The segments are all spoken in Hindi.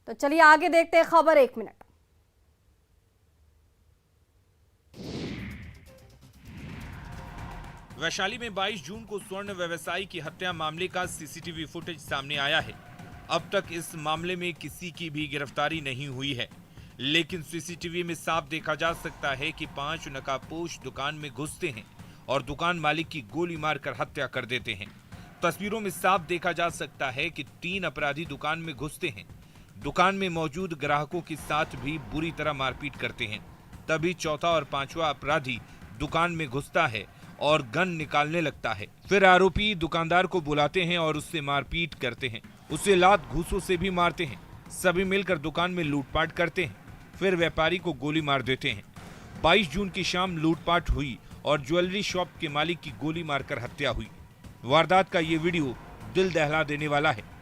तो चलिए आगे देखते हैं खबर 1 मिनट। वैशाली में 22 जून को स्वर्ण व्यवसायी की हत्या मामले का सीसीटीवी फुटेज सामने आया है। अब तक इस मामले में किसी की भी गिरफ्तारी नहीं हुई है, लेकिन सीसीटीवी में साफ देखा जा सकता है कि 5 नकाबपोश दुकान में घुसते हैं और दुकान मालिक की गोली मारकर हत्या कर देते हैं। तस्वीरों में साफ देखा जा सकता है कि 3 अपराधी दुकान में घुसते हैं, दुकान में मौजूद ग्राहकों के साथ भी बुरी तरह मारपीट करते हैं। तभी चौथा और 5वां अपराधी दुकान में घुसता है और गन निकालने लगता है। फिर आरोपी दुकानदार को बुलाते हैं और उससे मारपीट करते हैं, उसे लात घूंसों से भी मारते हैं। सभी मिलकर दुकान में लूटपाट करते हैं, फिर व्यापारी को गोली मार देते हैं। 22 जून की शाम लूटपाट हुई और ज्वेलरी शॉप के मालिक की गोली मारकर हत्या हुई। वारदात का ये वीडियो दिल दहला देने वाला है।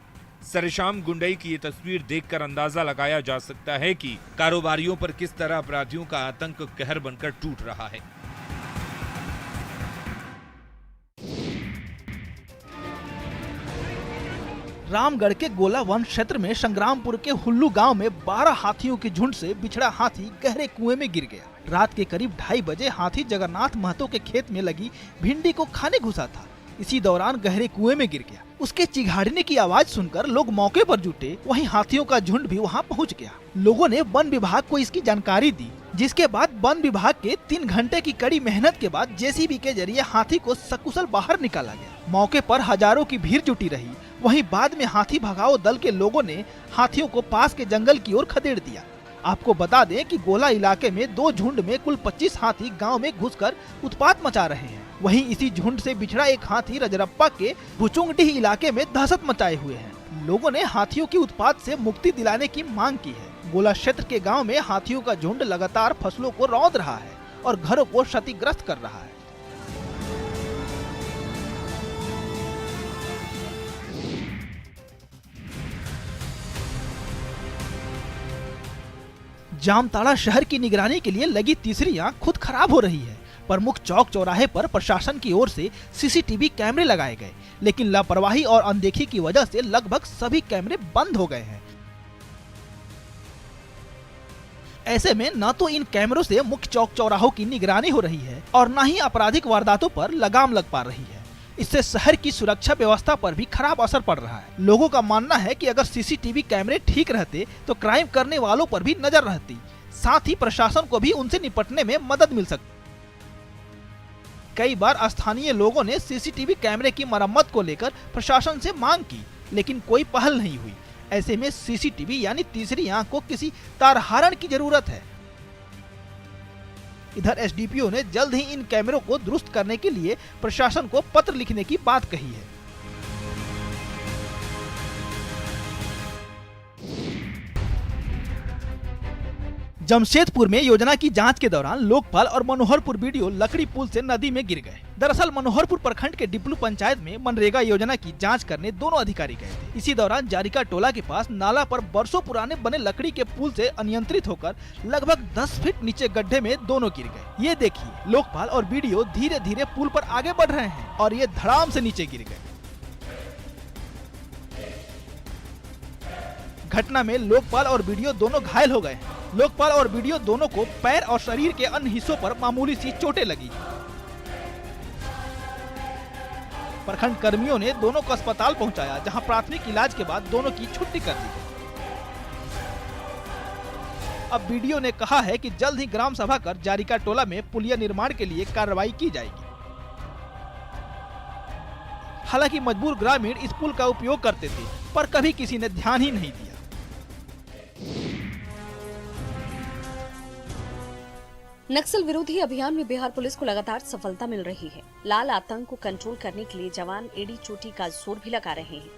सरेशाम गुंडई की ये तस्वीर देखकर अंदाजा लगाया जा सकता है कि कारोबारियों पर किस तरह अपराधियों का आतंक कहर बनकर टूट रहा है। रामगढ़ के गोला वन क्षेत्र में संग्रामपुर के हुल्लू गांव में 12 हाथियों के झुंड से बिछड़ा हाथी गहरे कुएं में गिर गया। रात के करीब 2:30 बजे हाथी जगन्नाथ महतो के खेत में लगी भिंडी को खाने घुसा था। इसी दौरान गहरे कुएं में गिर गया। उसके चिघाड़ने की आवाज सुनकर लोग मौके पर जुटे, वहीं हाथियों का झुंड भी वहां पहुंच गया। लोगों ने वन विभाग को इसकी जानकारी दी, जिसके बाद वन विभाग के 3 घंटे की कड़ी मेहनत के बाद जेसीबी के जरिए हाथी को सकुशल बाहर निकाला गया। मौके पर हजारों की भीड़ जुटी रही। वहीं बाद में हाथी भगाओ दल के लोगों ने हाथियों को पास के जंगल की ओर खदेड़ दिया। आपको बता दें कि गोला इलाके में 2 झुंड में कुल 25 हाथी गांव में घुसकर उत्पात मचा रहे हैं। वहीं इसी झुंड से बिछड़ा एक हाथी रजरप्पा के भुचुंगडीह इलाके में दहशत मचाए हुए हैं। लोगों ने हाथियों की उत्पात से मुक्ति दिलाने की मांग की है। गोला क्षेत्र के गांव में हाथियों का झुंड लगातार फसलों को रौंद रहा है और घरों को क्षतिग्रस्त कर रहा है। जामताड़ा शहर की निगरानी के लिए लगी तीसरी आंख खुद खराब हो रही है। प्रमुख चौक चौराहे पर प्रशासन की ओर से सीसीटीवी कैमरे लगाए गए, लेकिन लापरवाही और अनदेखी की वजह से लगभग सभी कैमरे बंद हो गए हैं। ऐसे में न तो इन कैमरों से मुख्य चौक चौराहों की निगरानी हो रही है और न ही आपराधिक वारदातों पर लगाम लग पा रही है। इससे शहर की सुरक्षा व्यवस्था पर भी खराब असर पड़ रहा है। लोगों का मानना है कि अगर सीसीटीवी कैमरे ठीक रहते तो क्राइम करने वालों पर भी नजर रहती, साथ ही प्रशासन को भी उनसे निपटने में मदद मिल सकती। कई बार स्थानीय लोगों ने सीसीटीवी कैमरे की मरम्मत को लेकर प्रशासन से मांग की, लेकिन कोई पहल नहीं हुई। ऐसे में सीसीटीवी यानी तीसरी आंख को किसी तारहारण की जरूरत है। इधर एसडीपीओ ने जल्द ही इन कैमरों को दुरुस्त करने के लिए प्रशासन को पत्र लिखने की बात कही है। जमशेदपुर में योजना की जांच के दौरान लोकपाल और मनोहरपुर बीडीओ लकड़ी पुल से नदी में गिर गए। दरअसल मनोहरपुर प्रखंड के डिपलू पंचायत में मनरेगा योजना की जांच करने दोनों अधिकारी गए थे। इसी दौरान जारिका टोला के पास नाला पर बरसों पुराने बने लकड़ी के पुल से अनियंत्रित होकर लगभग 10 फीट नीचे गड्ढे में दोनों गिर गए। ये देखिए, लोकपाल और बीडीओ धीरे धीरे पुल पर आगे बढ़ रहे हैं और ये धड़ाम से नीचे गिर गए। घटना में लोकपाल और बीडीओ दोनों घायल हो गए। लोकपाल और बीडीओ दोनों को पैर और शरीर के अन्य हिस्सों पर मामूली सी चोटें लगी। प्रखंड कर्मियों ने दोनों को अस्पताल पहुंचाया, जहां प्राथमिक इलाज के बाद दोनों की छुट्टी कर दी गई। अब बीडीओ ने कहा है कि जल्द ही ग्राम सभा कर जारिका टोला में पुलिया निर्माण के लिए कार्रवाई की जाएगी। हालांकि मजबूर ग्रामीण इस पुल का उपयोग करते थे, पर कभी किसी ने ध्यान ही नहीं दिया। नक्सल विरोधी अभियान में बिहार पुलिस को लगातार सफलता मिल रही है। लाल आतंक को कंट्रोल करने के लिए जवान एड़ी चोटी का जोर भी लगा रहे हैं।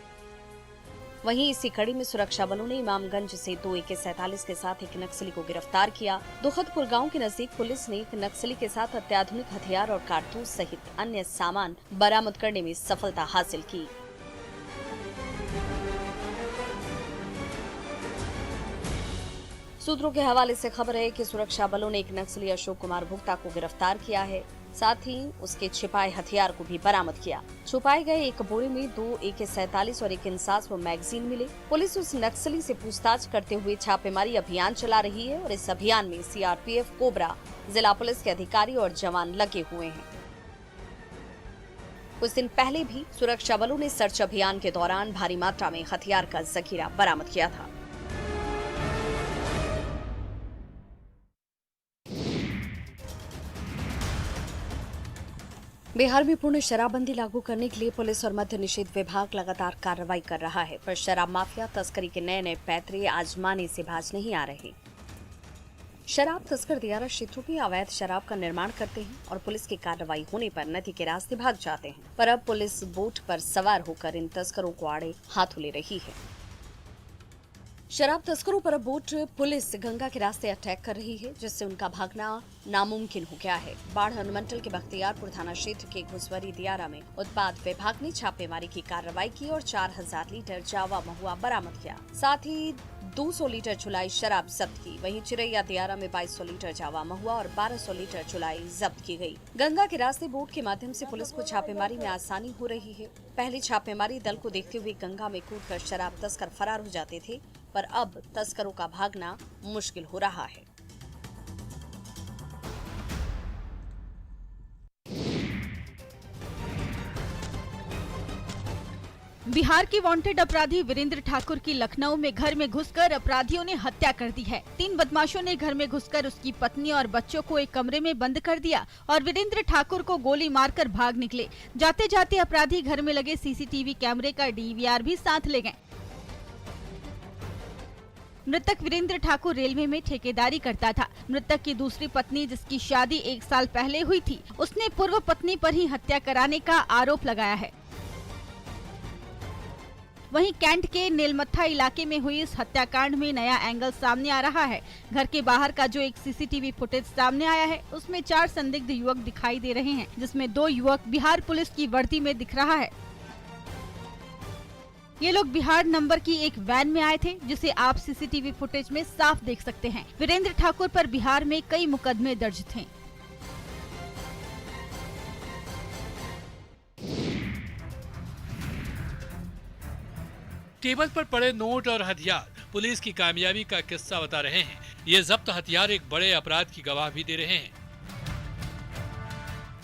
वहीं इसी कड़ी में सुरक्षा बलों ने इमामगंज से 2 AK-47 के साथ एक नक्सली को गिरफ्तार किया। दुखदपुर गांव के नजदीक पुलिस ने एक नक्सली के साथ अत्याधुनिक हथियार और कारतूस सहित अन्य सामान बरामद करने में सफलता हासिल की। सूत्रों के हवाले से खबर है कि सुरक्षा बलों ने एक नक्सली अशोक कुमार भुक्ता को गिरफ्तार किया है। साथ ही उसके छिपाए हथियार को भी बरामद किया। छुपाए गए एक बोरे में 2 AK-47 और एक इंसास व मैगजीन मिले। पुलिस उस नक्सली से पूछताछ करते हुए छापेमारी अभियान चला रही है और इस अभियान में CRPF, कोबरा, जिला पुलिस के अधिकारी और जवान लगे हुए हैं। कुछ दिन पहले भी सुरक्षा बलों ने सर्च अभियान के दौरान भारी मात्रा में हथियार का जखीरा बरामद किया था। बिहार में पूर्ण शराबबंदी लागू करने के लिए पुलिस और मद्य निषेध विभाग लगातार कार्रवाई कर रहा है, पर शराब माफिया तस्करी के नए नए पैतरे आजमाने से बाज नहीं आ रहे। शराब तस्कर दियारा क्षेत्रों में अवैध शराब का निर्माण करते हैं और पुलिस की कार्रवाई होने पर नदी के रास्ते भाग जाते हैं, पर अब पुलिस बोट पर सवार होकर इन तस्करों को आड़े हाथों ले रही है। शराब तस्करों पर अब बोट पुलिस गंगा के रास्ते अटैक कर रही है, जिससे उनका भागना नामुमकिन हो गया है। बाढ़ अनुमंडल के बख्तियारपुर थाना क्षेत्र के घुसवरी दियारा में उत्पाद विभाग ने छापेमारी की कार्रवाई की और 4000 लीटर जावा महुआ बरामद किया। साथ ही 200 लीटर चुलाई शराब जब्त की। वहीं चिरैया दियारा में 2200 लीटर जावा महुआ और 1200 लीटर चुलाई जब्त की गई। गंगा के रास्ते बोट के माध्यम से पुलिस को छापेमारी में आसानी हो रही है। पहले छापेमारी दल को देखते हुए गंगा में कूदकर शराब तस्कर फरार हो जाते थे, पर अब तस्करों का भागना मुश्किल हो रहा है। बिहार की वांटेड अपराधी वीरेंद्र ठाकुर की लखनऊ में घर में घुसकर अपराधियों ने हत्या कर दी है। 3 बदमाशों ने घर में घुसकर उसकी पत्नी और बच्चों को एक कमरे में बंद कर दिया और वीरेंद्र ठाकुर को गोली मारकर भाग निकले। जाते जाते अपराधी घर में लगे CCTV कैमरे का DVR भी साथ ले गए। मृतक वीरेंद्र ठाकुर रेलवे में ठेकेदारी करता था। मृतक की दूसरी पत्नी, जिसकी शादी 1 साल पहले हुई थी, उसने पूर्व पत्नी पर ही हत्या कराने का आरोप लगाया है। वहीं कैंट के नेलमत्था इलाके में हुई इस हत्याकांड में नया एंगल सामने आ रहा है। घर के बाहर का जो एक CCTV फुटेज सामने आया है, उसमें 4 संदिग्ध युवक दिखाई दे रहे हैं, जिसमें 2 युवक बिहार पुलिस की वर्दी में दिख रहा है। ये लोग बिहार नंबर की एक वैन में आए थे, जिसे आप CCTV फुटेज में साफ देख सकते हैं। वीरेंद्र ठाकुर पर बिहार में कई मुकदमे दर्ज थे। टेबल पर पड़े नोट और हथियार पुलिस की कामयाबी का किस्सा बता रहे हैं। ये जब्त हथियार एक बड़े अपराध की गवाह भी दे रहे हैं।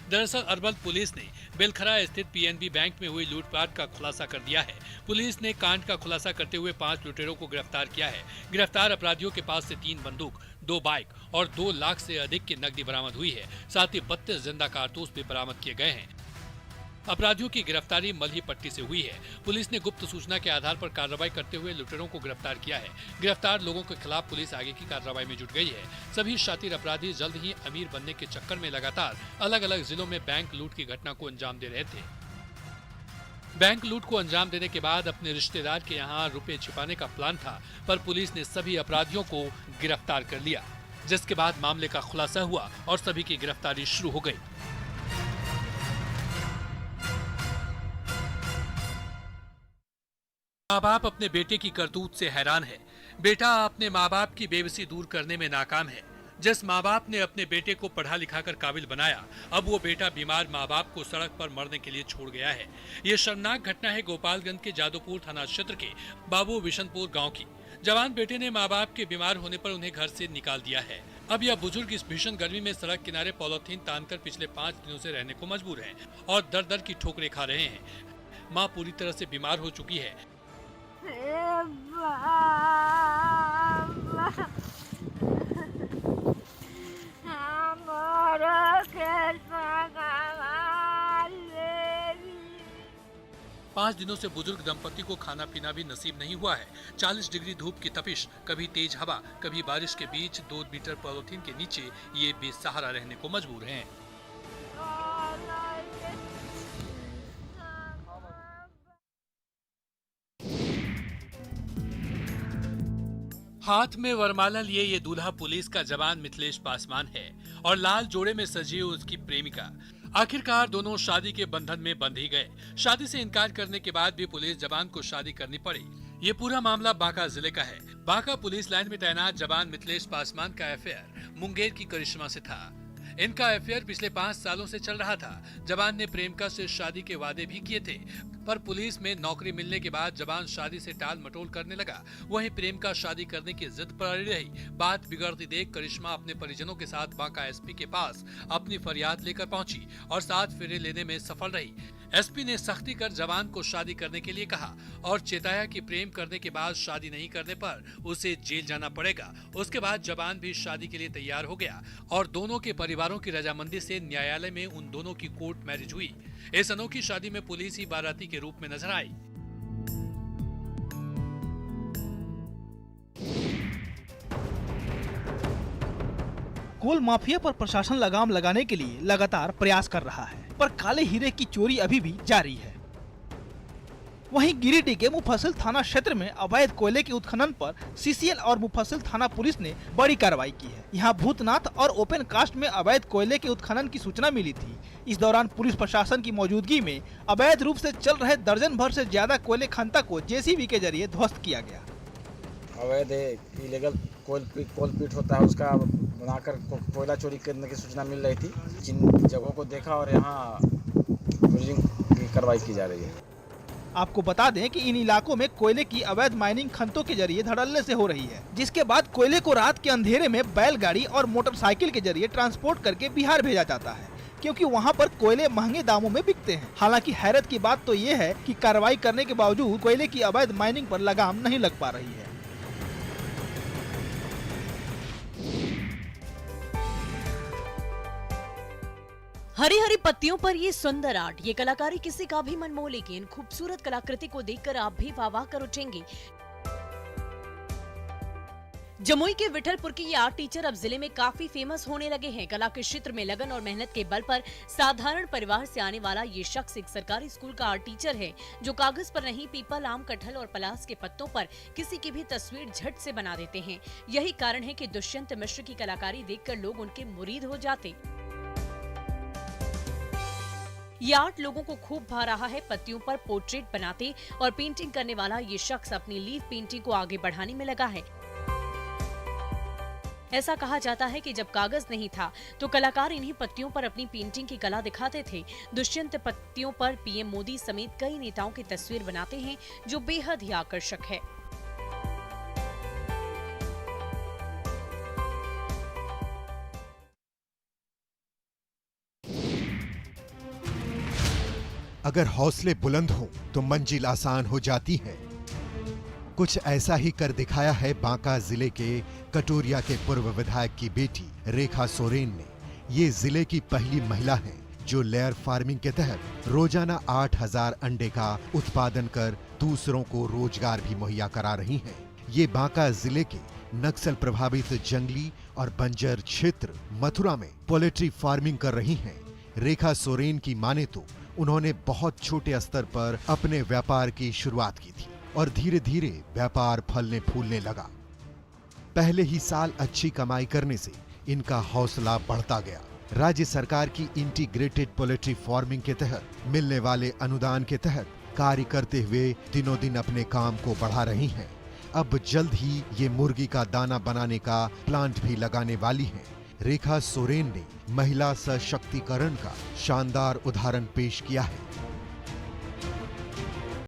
दरअसल अरवल पुलिस ने बेलखरा स्थित PNB बैंक में हुई लूटपाट का खुलासा कर दिया है। पुलिस ने कांड का खुलासा करते हुए 5 लुटेरों को गिरफ्तार किया है। गिरफ्तार अपराधियों के पास से 3 बंदूक, 2 बाइक और 2 लाख से अधिक की नकदी बरामद हुई है। साथ ही 32 जिंदा कारतूस भी बरामद किए गए हैं। अपराधियों की गिरफ्तारी मल्ही पट्टी से हुई है। पुलिस ने गुप्त सूचना के आधार पर कार्रवाई करते हुए लुटेरों को गिरफ्तार किया है। गिरफ्तार लोगों के खिलाफ पुलिस आगे की कार्रवाई में जुट गई है। सभी शातिर अपराधी जल्द ही अमीर बनने के चक्कर में लगातार अलग अलग जिलों में बैंक लूट की घटना को अंजाम दे रहे थे। बैंक लूट को अंजाम देने के बाद अपने रिश्तेदार के यहाँ रुपए छिपाने का प्लान था, पर पुलिस ने सभी अपराधियों को गिरफ्तार कर लिया, जिसके बाद मामले का खुलासा हुआ और सभी की गिरफ्तारी शुरू हो गई। माँ बाप अपने बेटे की करतूत से हैरान है। बेटा अपने माँ बाप की बेबसी दूर करने में नाकाम है। जिस माँ बाप ने अपने बेटे को पढ़ा लिखा कर काबिल बनाया, अब वो बेटा बीमार माँ बाप को सड़क पर मरने के लिए छोड़ गया है। ये शर्मनाक घटना है गोपालगंज के जादूपुर थाना क्षेत्र के बाबू विशनपुर गांव की। जवान बेटे ने माँ बाप के बीमार होने पर उन्हें घर से निकाल दिया है। अब यह बुजुर्ग इस भीषण गर्मी में सड़क किनारे पॉलीथीन तानकर पिछले 5 दिनों से रहने को मजबूर हैं और दर दर की ठोकरें खा रहे हैं। माँ पूरी तरह से बीमार हो चुकी है। पाँच दिनों से बुजुर्ग दंपति को खाना पीना भी नसीब नहीं हुआ है। 40 डिग्री धूप की तपिश, कभी तेज हवा, कभी बारिश के बीच 2 मीटर पॉलीथीन के नीचे ये बेसहारा रहने को मजबूर हैं। हाथ में वरमाला लिए ये दूल्हा पुलिस का जवान मिथिलेश पासवान है और लाल जोड़े में सजी उसकी प्रेमिका। आखिरकार दोनों शादी के बंधन में बंध ही गए। शादी से इनकार करने के बाद भी पुलिस जवान को शादी करनी पड़ी। ये पूरा मामला बांका जिले का है। बांका पुलिस लाइन में तैनात जवान मिथिलेश पासवान का अफेयर मुंगेर की करिश्मा से था। इनका अफेयर पिछले 5 सालों से चल रहा था। जवान ने प्रेमिका से शादी के वादे भी किए थे, पर पुलिस में नौकरी मिलने के बाद जवान शादी से टाल मटोल करने लगा। वहीं प्रेमिका शादी करने की जिद पर अड़ी रही। बात बिगड़ती देख करिश्मा अपने परिजनों के साथ बांका एसपी के पास अपनी फरियाद लेकर पहुंची और 7 फेरे लेने में सफल रही। एसपी ने सख्ती कर जवान को शादी करने के लिए कहा और चेताया कि प्रेम करने के बाद शादी नहीं करने पर उसे जेल जाना पड़ेगा। उसके बाद जवान भी शादी के लिए तैयार हो गया और दोनों के परिवारों की रजामंदी से न्यायालय में उन दोनों की कोर्ट मैरिज हुई। इस अनोखी शादी में पुलिस ही बाराती के रूप में नजर आई। कोल माफिया पर प्रशासन लगाम लगाने के लिए लगातार प्रयास कर रहा है, पर काले हीरे की चोरी अभी भी जारी है। वहीं गिरिडीह के मुफस्सिल थाना क्षेत्र में अवैध कोयले के उत्खनन पर सीसीएल और मुफस्सिल थाना पुलिस ने बड़ी कार्रवाई की है। यहां भूतनाथ और ओपन कास्ट में अवैध कोयले के उत्खनन की सूचना मिली थी। इस दौरान पुलिस प्रशासन की मौजूदगी में अवैध रूप से चल रहे दर्जन भर से ज्यादा कोयले खनता को जेसीबी के जरिए ध्वस्त किया गया। अवैध इलीगल कोल पीट होता है, उसका बनाकर कोयला चोरी करने की सूचना मिल रही थी। जिन जगहों को देखा और यहाँ की कार्रवाई की जा रही है। आपको बता दें कि इन इलाकों में कोयले की अवैध माइनिंग खनतों के जरिए धड़ल्ले से हो रही है, जिसके बाद कोयले को रात के अंधेरे में बैलगाड़ी और मोटरसाइकिल के जरिए ट्रांसपोर्ट करके बिहार भेजा जाता है, क्योंकि वहां पर कोयले महंगे दामों में बिकते हैं। हालांकि हैरत की बात तो ये है कि कार्रवाई करने के बावजूद कोयले की अवैध माइनिंग पर लगाम नहीं लग पा रही है। हरी हरी पत्तियों पर ये सुंदर आर्ट, ये कलाकारी किसी का भी मन मोह लेगी। इन खूबसूरत कलाकृति को देखकर आप भी वाह वाह कर उठेंगे। जमुई के विठलपुर के ये आर्ट टीचर अब जिले में काफी फेमस होने लगे हैं। कला के क्षेत्र में लगन और मेहनत के बल पर साधारण परिवार से आने वाला ये शख्स एक सरकारी स्कूल का आर्ट टीचर है, जो कागज पर नहीं पीपल, आम, कटहल और पलास के पत्तों पर किसी की भी तस्वीर झट से बना देते हैं। यही कारण है कि दुष्यंत मिश्र की कलाकारी देखकर लोग उनके मुरीद हो जाते। ये आर्ट लोगों को खूब भा रहा है। पत्तियों पर पोर्ट्रेट बनाते और पेंटिंग करने वाला ये शख्स अपनी लीफ पेंटिंग को आगे बढ़ाने में लगा है। ऐसा कहा जाता है कि जब कागज नहीं था तो कलाकार इन्हीं पत्तियों पर अपनी पेंटिंग की कला दिखाते थे। दुष्यंत पत्तियों पर पीएम मोदी समेत कई नेताओं की तस्वीर बनाते हैं, जो बेहद ही आकर्षक है। अगर हौसले बुलंद हो तो मंजिल आसान हो जाती है। कुछ ऐसा ही कर दिखाया है बांका जिले के कटोरिया के पूर्व विधायक की बेटी रेखा सोरेन ने। ये जिले की पहली महिला है जो लेयर फार्मिंग के तहत रोजाना 8000 अंडे का उत्पादन कर दूसरों को रोजगार भी मुहैया करा रही हैं। ये बांका जिले के नक्सल प्रभावित जंगली और बंजर क्षेत्र मथुरा में पोल्ट्री फार्मिंग कर रही हैं। रेखा सोरेन की माने तो उन्होंने बहुत छोटे स्तर पर अपने व्यापार की शुरुआत की थी और धीरे धीरे व्यापार फलने फूलने लगा। पहले ही साल अच्छी कमाई करने से इनका हौसला बढ़ता गया। राज्य सरकार की इंटीग्रेटेड पोल्ट्री फार्मिंग के तहत मिलने वाले अनुदान के तहत कार्य करते हुए दिनों दिन अपने काम को बढ़ा रही हैं। अब जल्द ही ये मुर्गी का दाना बनाने का प्लांट भी लगाने वाली हैं। रेखा सोरेन ने महिला सशक्तिकरण का शानदार उदाहरण पेश किया है।